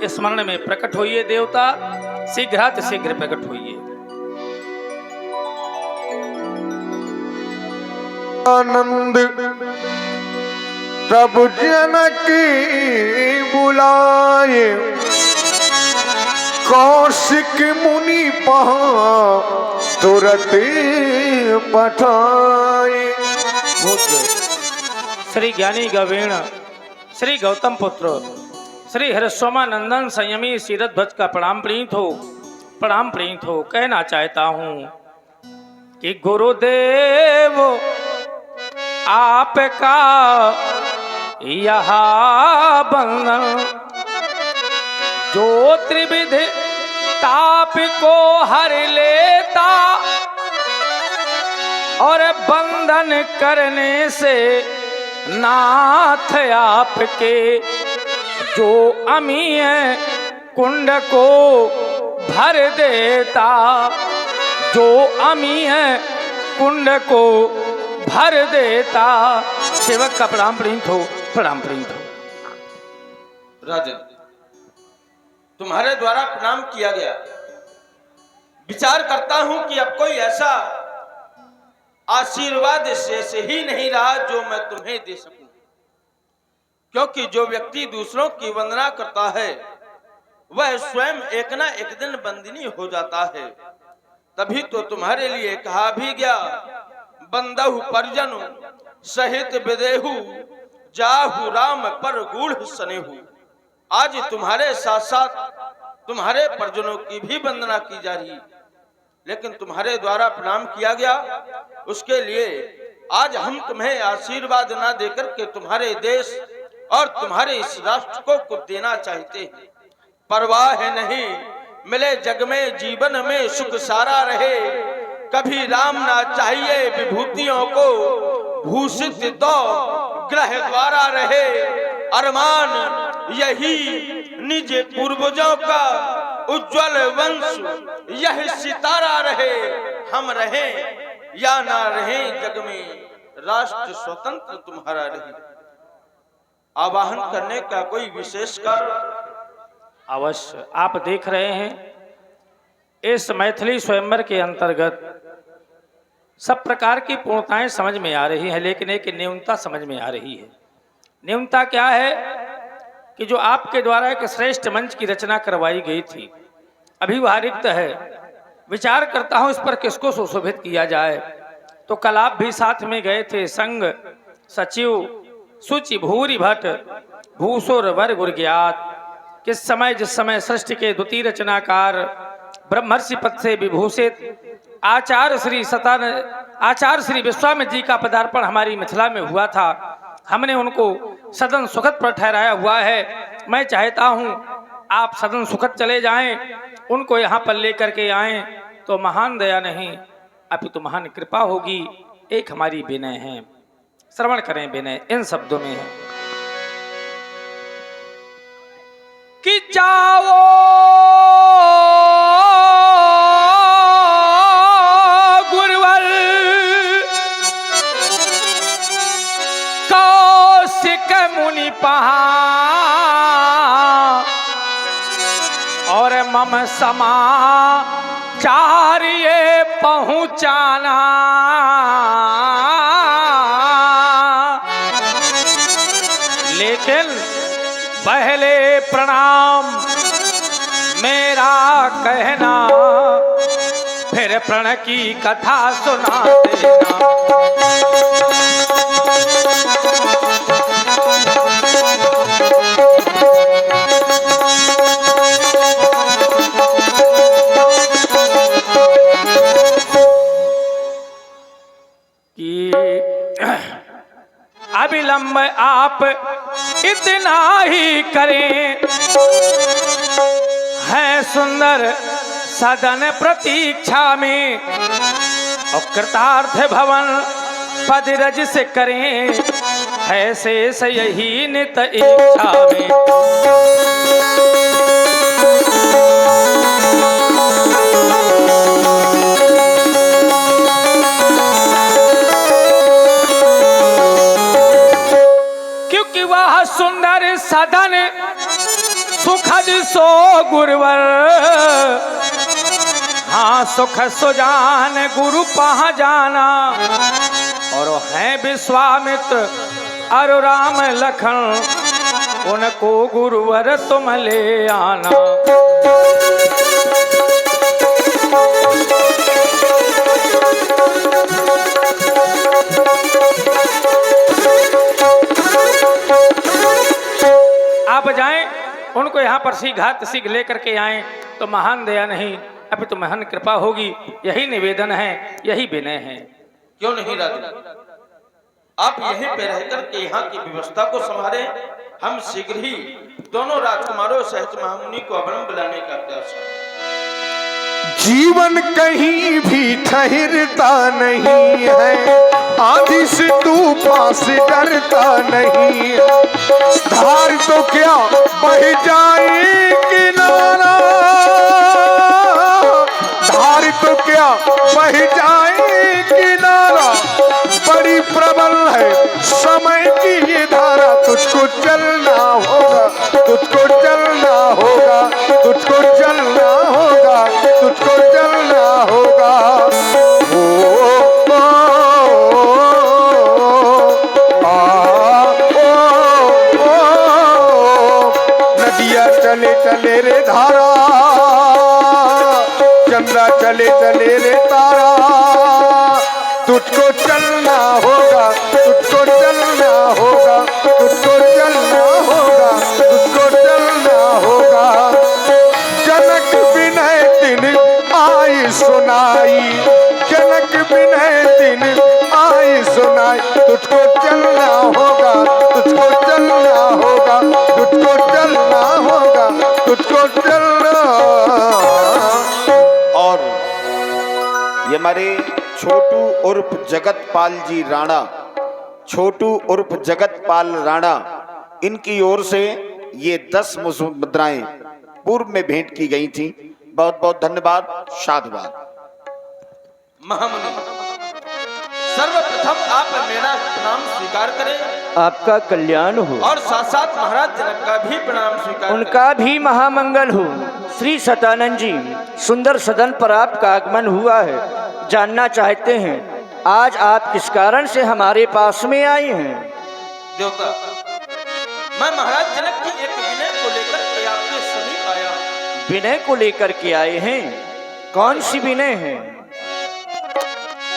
स्मरण में प्रकट होइए देवता, शीघ्रात शीघ्र प्रकट होइए। आनंद तब जनकी बुलाए, कौशिक मुनि पहाँ तुरत पठाए। श्री ज्ञानी गवीण श्री गौतम पुत्र श्री हरस्वमानंदन संयमी सीरथ ध्वज का प्रणाम प्रीत हो कहना चाहता हूँ कि गुरुदेव आपका यहाँ बंधन, जो त्रिविध ताप को हर लेता और बंधन करने से नाथ आपके, जो अमीय कुंड को भर देता, जो अमीय कुंड को भर देता। सेवक का प्रणाम प्रीत हो। राजन, तुम्हारे द्वारा प्रणाम किया गया। विचार करता हूं कि अब कोई ऐसा आशीर्वाद शेष ही नहीं रहा जो मैं तुम्हें दे सकूं, क्योंकि जो व्यक्ति दूसरों की वंदना करता है वह स्वयं एक ना एक दिन बंदिनी हो जाता है। तभी तो तुम्हारे लिए कहा भी गया, बंदहु परिजन सहित विदेहु, जाहु राम पर गूढ़ सनेहु। आज तुम्हारे साथ साथ तुम्हारे परिजनों की भी वंदना की जा रही, लेकिन तुम्हारे द्वारा प्रणाम किया गया, उसके लिए आज हम तुम्हें आशीर्वाद ना देकर के तुम्हारे देश और तुम्हारे इस राष्ट्र को देना चाहते हैं। परवाह नहीं, मिले जग में जीवन में सुख सारा रहे, कभी राम ना चाहिए विभूतियों को, भूषित दो ग्रह द्वारा रहे। अरमान यही निज पूर्वजों का उज्जवल वंश, यह सितारा रहे। हम रहें या ना रहें जग में, राष्ट्र स्वतंत्र तुम्हारा रहे। आवाहन करने का कोई विशेष कार्य? अवश्य। आप देख रहे हैं इस मैथिली स्वयंवर के अंतर्गत सब प्रकार की पूर्णताएं समझ में आ रही हैं, लेकिन एक न्यूनता समझ में आ रही है। न्यूनता क्या है कि जो आपके द्वारा एक श्रेष्ठ मंच की रचना करवाई गई थी, अभी वह रिक्त है। विचार करता हूं इस पर किसको सुशोभित किया जाए। तो कल आप भी साथ में गए थे, संग सचिव सुचि भूरि भट्ट भूसुर वर गुरज्ञात। किस समय जिस समय सृष्टि के द्वितीय रचनाकार ब्रह्मर्षि पद से विभूषित आचार्य श्री विश्वामित्र जी का पदार्पण हमारी मिथिला में हुआ था, हमने उनको सदन सुखद पर ठहराया हुआ है। मैं चाहता हूं आप सदन सुखद चले जाएं, उनको यहाँ पर लेकर के आएं, तो महान दया नहीं अपितु महान कृपा होगी। एक हमारी विनय है, श्रवण करें विनय इन शब्दों में है कि जाओ गुरुवर कौशिक मुनि पहाँ, और मम समाचार ये पहुँचाना। लेकिन पहले प्रणाम मेरा कहना, फिर प्रण की कथा सुना देना। अविलंब आप इतना ही करें, है सुंदर सदन प्रतीक्षा में, और कृतार्थ भवन पद रज से करें, है शेष यही नित इच्छा में। सुंदर सदन सुखद सो गुरुवर, हाँ सुख सुजान गुरु पहा जाना। और हैं विश्वामित्र अरु राम लखन, उनको गुरुवर तुम ले आना। आप जाएं, उनको यहाँ पर घात सीख लेकर के आए तो महान दया नहीं अभी तो महान कृपा होगी। यही निवेदन है, यही विनय है। क्यों नहीं राजू, आप यहीं पे रहकर के यहाँ की व्यवस्था को संभाले। हम शीघ्र ही दोनों राजकुमारों सहित महामुनि को अवरम बुलाने का प्रयास करें। जीवन कहीं भी ठहरता नहीं है, आंधी से तूफान से डरता नहीं है। धार तो क्या बह जाए किनारा, धार तो क्या बह जाए किनारा। बड़ी प्रबल है समय की ये धारा, तुझको चलना होगा, तुझको चलना होगा, तुझको चलना होगा, तुझको चलना होगा। ओ, ओ, नदिया चले चले रे धारा, चंद्रा चले चले रे तारा। तुझको चलना होगा, तुझको चलना होगा, तुझको चलना होगा, तुझको चलना होगा। जनक विनय दिन आई सुनाई, जनक विनय दिन आई सुनाई। तुझको चलना होगा, तुझको चलना होगा, तुझको चलना होगा, तुझको चलना। और ये हमारे छोटू उर्फ जगतपाल जी राणा, छोटू उर्फ जगतपाल राणा, इनकी ओर से ये 10 मुद्राएं पूर्व में भेंट की गई थी। बहुत बहुत धन्यवाद, साधुवाद। महामुनि, सर्वप्रथम आप मेरा प्रणाम स्वीकार करें। आपका कल्याण हो। और साथ साथ महाराज जनक का भी प्रणाम स्वीकार उनका भी महामंगल हो। श्री सतानंद जी, सुंदर सदन पर आपका आगमन हुआ है। जानना चाहते हैं आज आप किस कारण से हमारे पास में आए हैं? देवता, मैं महाराज जनक की एक विनय को लेकर के आपके समीप आया। विनय को लेकर के आए हैं? कौन सी विनय है?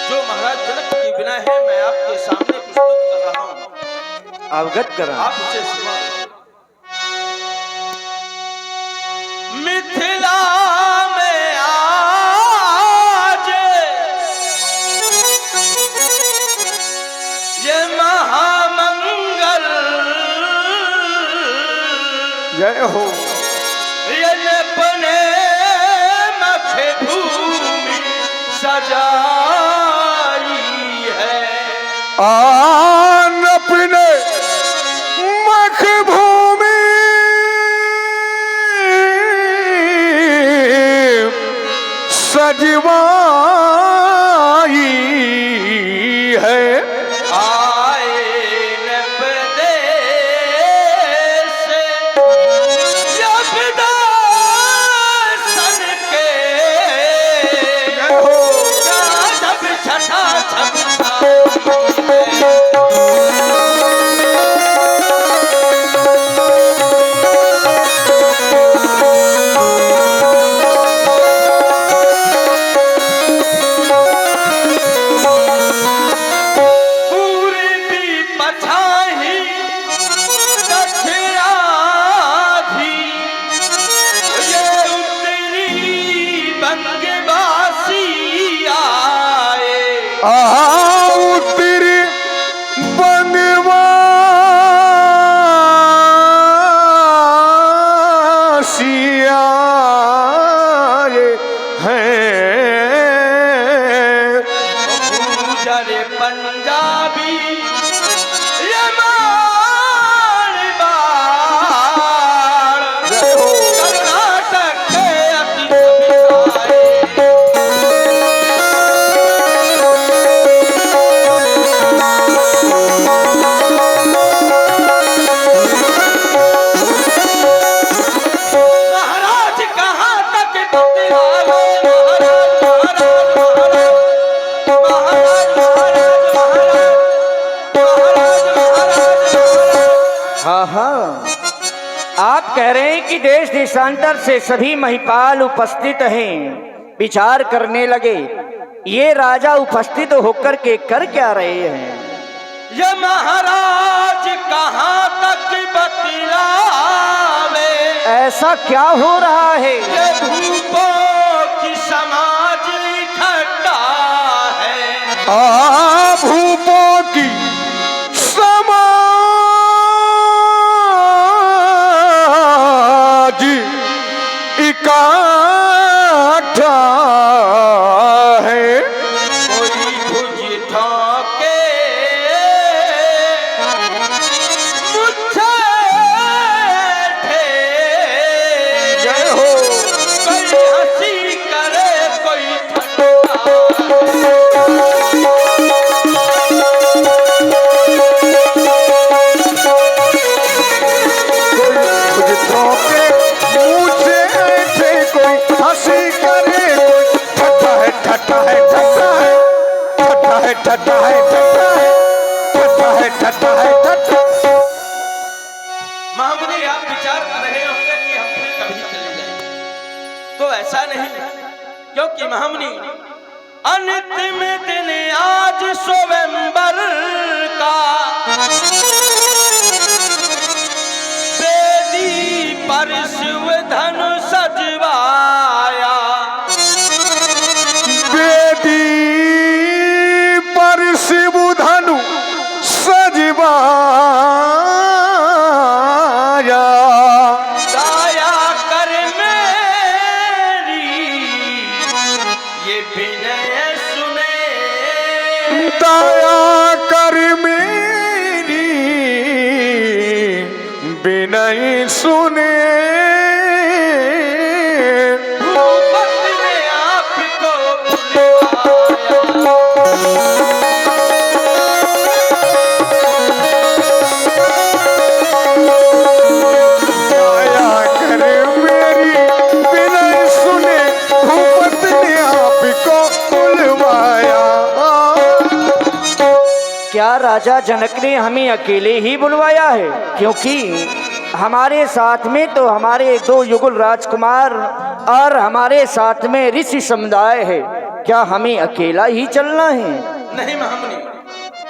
जो महाराज जनक की विनय है, मैं आपके सामने प्रस्तुत कर रहा हूँ। अवगत करा। आप उसे सुनो। मिथिला में आज ये महामंगल, जय हो। ये अपने मखे भूमि सजाई है। आन अपने मख भूमि सजवाई है। आए नपदेश जब दर्शन के, जब छठा छठा तेरी बनवासिया हैं। पूजरे पंजाबी ये मारवाड़, कर्नाटक के अति सभी देश देशांतर से सभी महिपाल उपस्थित हैं। विचार करने लगे, ये राजा उपस्थित होकर के कर क्या रहे हैं। ये महाराज कहाँ तक बतलावे, ऐसा क्या हो रहा है। ये भूपों की समाज इकट्ठा है। भूपों की समाज इकट्ठा है। कोई भुज ठोके मुझे जय हो। कोई हंसी करे कोई ठट्ठा। कुछ ठोके मुझे ऐसे कोई हंसी करे, कोई ठट्ठा है ठट्ठा है ठट्ठा है ठट्ठा है ठट्ठा है ठट्ठा है ठट्ठा है ठट्ठा है ठट्ठा। महामुनि आप विचार कर रहे होंगे कि हम फिर कभी चले जाएंगे, तो ऐसा नहीं, क्योंकि महामुनि अंतिम दिन आज स्वयंवर का बेदी पर शिव धनु सजवाया। बेदी पर शिव धनु सजवाया। दया कर मेरी ये विनय सुने, दया कर मेरी विनय सुने। भूपत ने आपको दया कर मेरी विनय सुने, भूपत ने आपको बुलवाया। क्या राजा जनक ने हमें अकेले ही बुलवाया है, क्योंकि हमारे साथ में तो हमारे 2 युगल राजकुमार और हमारे साथ में ऋषि समुदाय है। क्या हमें अकेला ही चलना है। नहीं महामुनि,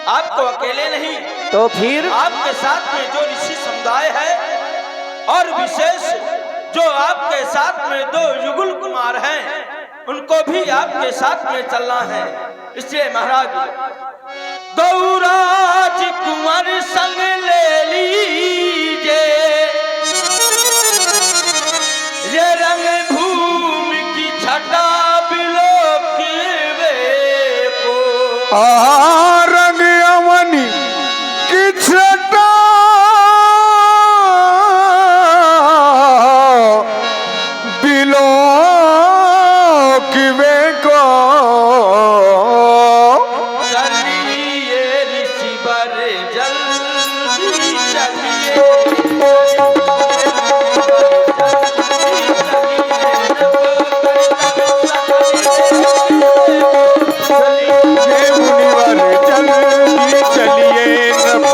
आपको अकेले नहीं, तो फिर आपके साथ में जो ऋषि समुदाय है और विशेष जो आपके साथ में 2 युगल कुमार हैं, उनको भी आपके साथ में चलना है। इसलिए महाराज 2 राजकुमार संग ले लीजिए, ये रंग भूमि की छटा बिलोकिवे को। रंग अवनी की छटा बिलो किवे को। चलिए ऋषि बर जल्दी चलिए, ये मुनिवर जल्दी चलिए, नप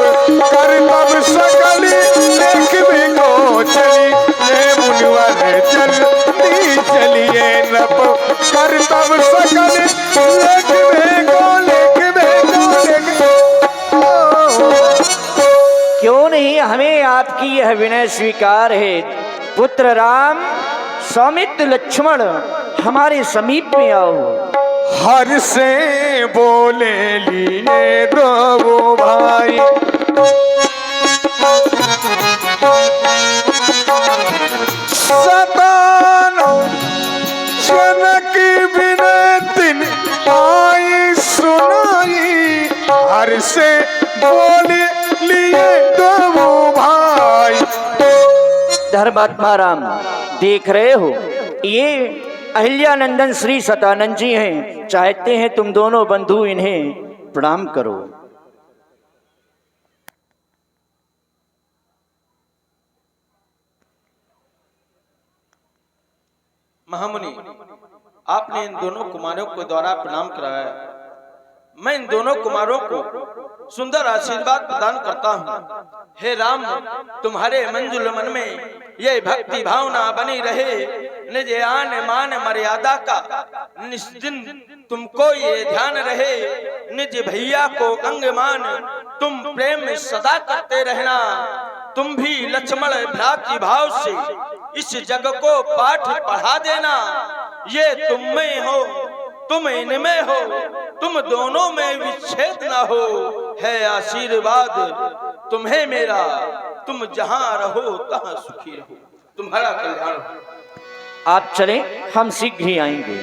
कर तब सकली देखने को चली। ये मुनिवर जल्दी चलिए, नप कर तब सकली देखने को क्यों नहीं हमें आपकी यह विनय स्वीकार है। पुत्र राम, सौमित्र, लक्ष्मण हमारे समीप में आओ। हर से बोले लिए 2 भाई, सतानो जनक विनती आई सुनाई। हर से बोले लिए 2 भाई। धर्मात्मा राम, देख रहे हो, ये अहिल्यानंदन श्री सतानंद जी हैं। चाहते हैं तुम दोनों बंधु इन्हें प्रणाम करो। महामुनि, आपने इन दोनों कुमारों के द्वारा प्रणाम कराया। मैं इन दोनों कुमारों को सुंदर आशीर्वाद प्रदान करता हूँ। हे राम, तुम्हारे मंजुल मन में ये भक्ति भावना बनी रहे, निज आन मान मर्यादा का निश्चिन तुमको ये ध्यान रहे, निज भैया को अंग मान तुम प्रेम में सदा करते रहना। तुम भी लक्ष्मण भ्रातृ भाव से इस जग को पाठ पढ़ा देना। ये तुम में हो, तुम इनमें हो, तुम दोनों में विच्छेद ना हो, है आशीर्वाद तुम्हें मेरा। तुम जहां रहो तहां सुखी रहो, तुम्हारा कल्याण हो। आप चलें, हम शीघ्र ही आएंगे।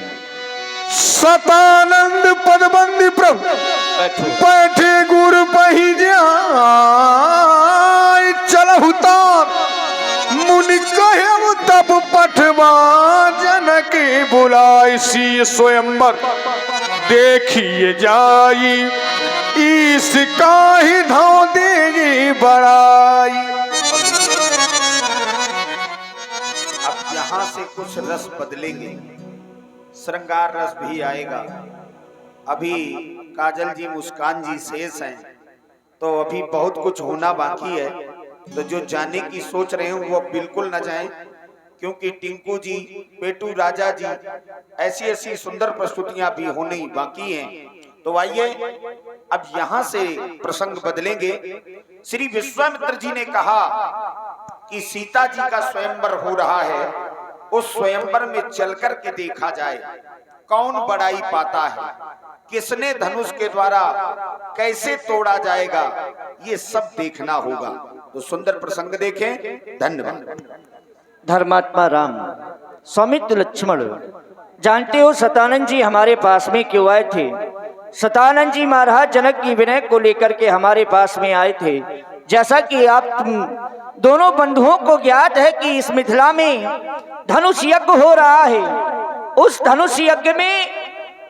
सतानंद पदबंदी प्रभु बैठे गुरु पही जाय चलहु तार मुनि कहे तब पठवा जनक बुलाय सी स्वयंवर देखिए जाई इसका ही धाव देगी बड़ाई। अब यहाँ से कुछ रस बदलेंगे, श्रृंगार रस भी आएगा। अभी काजल जी मुस्कान जी शेष हैं, तो अभी बहुत कुछ होना बाकी है। तो जो जाने की सोच रहे हैं वो बिल्कुल न जाएं, क्योंकि टिंकू जी, पेटू राजा जी, ऐसी ऐसी सुंदर प्रस्तुतियां भी होनी बाकी हैं। तो आइए अब यहाँ से प्रसंग बदलेंगे। श्री विश्वामित्र जी ने कहा कि सीता जी का स्वयंवर हो रहा है, उस स्वयंवर में चलकर के देखा जाए कौन बड़ाई पाता है, किसने धनुष के द्वारा कैसे तोड़ा जाएगा, ये सब देखना होगा। तो सुंदर प्रसंग देखें। धन्यवाद। धर्मात्मा राम, स्वामित्व लक्ष्मण, जानते हो सतानंद जी हमारे पास में क्यों आए थे? सतानंद जी महाराज जनक की विनय को लेकर के हमारे पास में आए थे। जैसा कि आप दोनों बंधुओं को ज्ञात है कि इस मिथिला में धनुष यज्ञ हो रहा है। उस धनुष यज्ञ में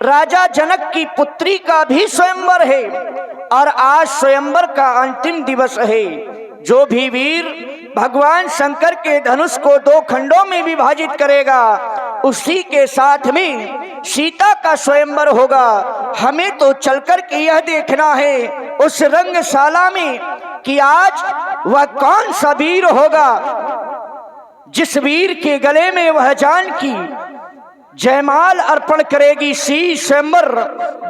राजा जनक की पुत्री का भी स्वयंवर है और आज स्वयंवर का अंतिम दिवस है। जो भी वीर भगवान शंकर के धनुष को 2 खंडों में विभाजित करेगा, उसी के साथ में सीता का स्वयंवर होगा। हमें तो चलकर के यह देखना है उस रंगशाला में कि आज वह कौन सा वीर होगा जिस वीर के गले में वह जान की जयमाल अर्पण करेगी। सी स्वयंवर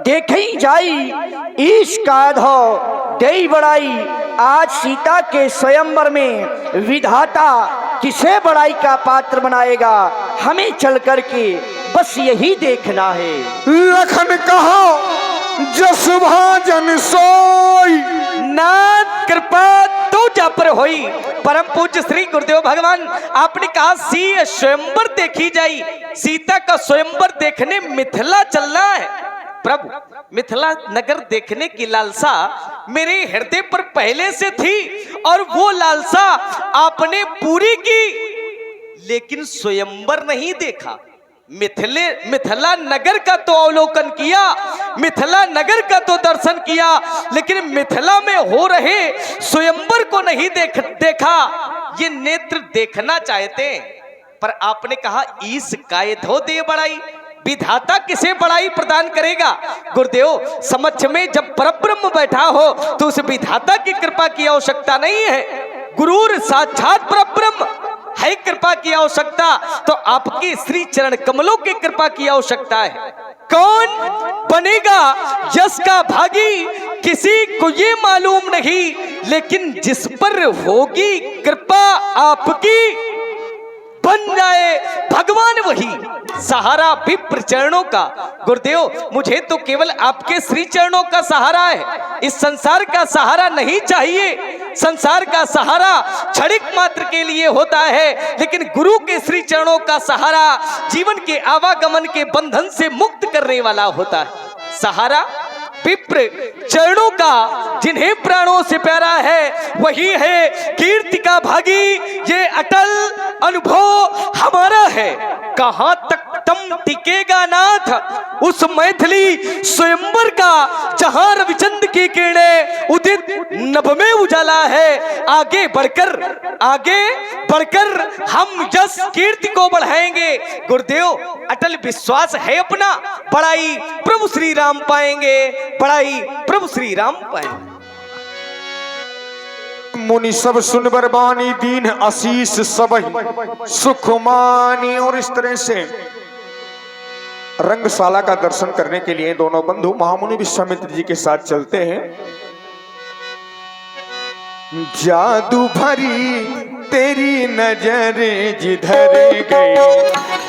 देखी जाई ईश का धो दे बड़ाई। आज सीता के स्वयंवर में विधाता किसे बड़ाई का पात्र बनाएगा, हमें चल करके बस यही देखना है। लखन कहा जस भाजन सोई, नाथ कृपा तो जा पर होई। परम पूज्य श्री गुरुदेव भगवान आपने कहा सी स्वयंवर देखी जाई। सीता का स्वयंवर देखने मिथिला चलना है। प्रभु, मिथिला नगर देखने की लालसा मेरे हृदय पर पहले से थी और वो लालसा आपने पूरी की, लेकिन स्वयंवर नहीं देखा। मिथिला नगर का तो अवलोकन किया, मिथिला नगर का तो दर्शन किया, लेकिन मिथिला में हो रहे स्वयंवर को नहीं देखा। ये नेत्र देखना चाहते हैं, पर आपने कहा ईस कायद हो दे बड़ाई। विधाता किसे बड़ाई प्रदान करेगा? गुरुदेव समक्ष में जब परब्रह्म बैठा हो तो उस विधाता की कृपा की आवश्यकता नहीं है। गुरूर साक्षात परब्रह्म है, कृपा की आवश्यकता तो आपकी श्री चरण कमलों की कृपा की आवश्यकता है। कौन बनेगा यश का भागी किसी को ये मालूम नहीं, लेकिन जिस पर होगी कृपा आपकी बन जाए भगवान वही सहारा विप्र चरणों का। गुरुदेव मुझे तो केवल आपके श्री चरणों का सहारा है, इस संसार का सहारा नहीं चाहिए। संसार का सहारा क्षणिक मात्र के लिए होता है, लेकिन गुरु के श्री चरणों का सहारा जीवन के आवागमन के बंधन से मुक्त करने वाला होता है। सहारा विप्र चरणों का, जिन्हें प्राणों से प्यारा है वही है कीर्ति का भागी। ये अटल अनुभव हमारा है। कहां तक तम टिकेगा नाथ, उस मैथिली स्वयंवर का जहां रविचंद्र की किरणें उदित नभ में उजाला है। आगे बढ़कर हम यश कीर्ति को बढ़ाएंगे। गुरुदेव अटल विश्वास है अपना, बड़ाई प्रभु श्री राम पाएंगे, बड़ाई प्रभु श्री राम पाएंगे। मुनि सब सुन बरबानी दीन आशीष सब सुखमानी। और इस तरह से रंगशाला का दर्शन करने के लिए दोनों बंधु महामुनि विश्वामित्र जी के साथ चलते हैं। जादू भरी तेरी नजर जिधर गई,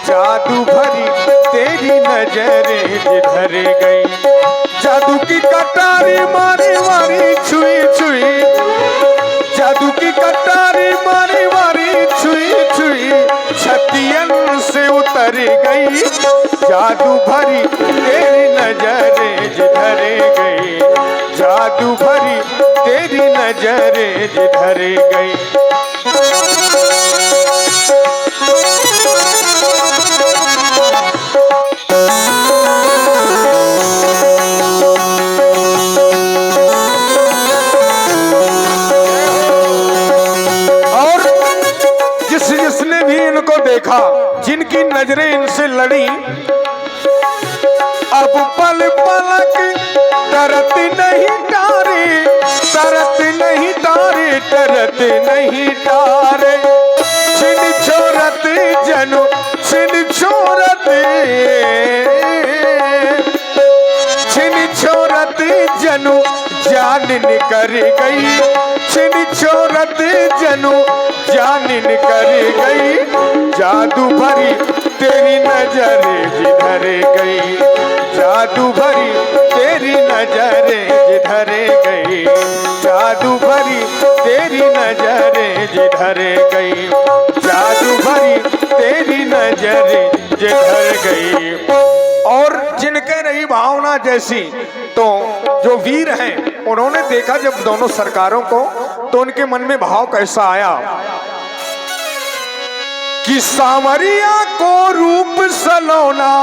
जादू भरी तेरी नजर जिधर गई, जादू की कटारी मारी मारी छुई छुई, जादू की कटारी मारी मारी छुई छुई, छतियन से उतर गई, जादू भरी तेरी नजर जिधर गई, जादू भरी तेरी नजर जिधर गई। जिसने भी इनको देखा, जिनकी नजरें इनसे लड़ी, अब पल पलक तरत नहीं टारे, तरत नहीं टारे, तरत नहीं टारे, छिन छोरत जनु छिन छोरत, छिन छोरत जनु जान निकर गई, छिन छोरत जनु जान निकर गई, जादू भरी तेरी नजर जिधर गई, जादू भरी तेरी नजर जिधर गई, जादू भरी तेरी नजर जिधर गई, जादू भरी तेरी नजर जिधर गई। और जिनके रही भावना जैसी, तो जो वीर हैं उन्होंने देखा जब दोनों सरकारों को, तो उनके मन में भाव कैसा आया कि सावरिया को रूप सलोना,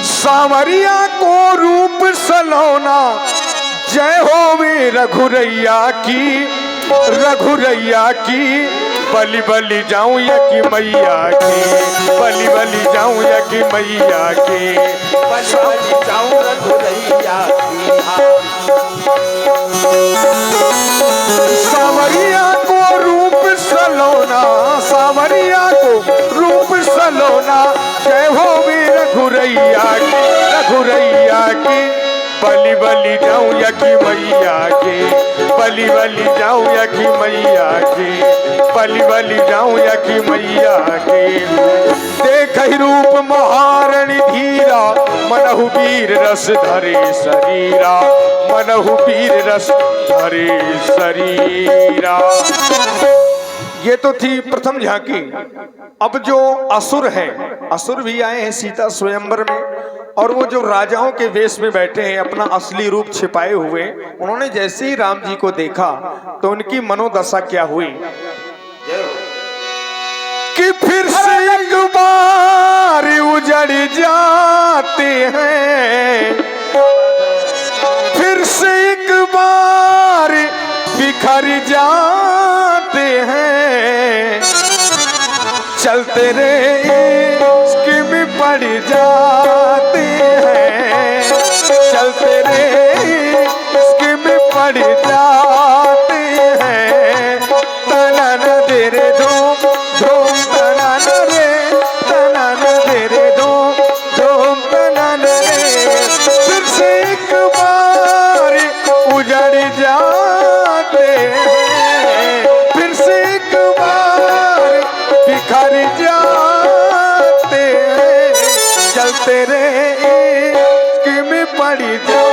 सावरिया को रूप सलोना, जय हो वे रघुरैया की, रघुरैया की, बलि बलि जाऊं या कि मैया की, बलि बलि जाऊं या कि मैया की, बलि बलि जाऊं रघुरैया की। सावरिया को रूप सलोना, सावरिया को रूप सलोना, जय हो वे रघुरैया की, रघुरैया की, बलि बलि जाऊं या कि मैया की, बलि बलि जाऊं या कि मैया की, बलि बलि जाऊं या कि मैया की। देख रूप महारानी धीरा, मनहु वीर रस धरे शरीरा, मनहु वीर रस धरे शरीरा। ये तो थी प्रथम झांकी। अब जो असुर हैं, असुर भी आए हैं सीता स्वयंवर में, और वो जो राजाओं के वेश में बैठे हैं अपना असली रूप छिपाए हुए, उन्होंने जैसे ही राम जी को देखा तो उनकी मनोदशा क्या हुई कि फिर से एक बार उजड़ जाते हैं, फिर से एक बार बिखर जाते हैं, चलते रहे में पड़ जाते हैं, चलते रहे में पड़ जाते हैं, तनन दे रे धूम धूम तनन रे, तनन दे रे धूम धूम तनन रे, फिर से एक बार उजड़ जाते हैं, फिर से एक बार बिखर जाते हैं, चलते रहे में पड़ जा।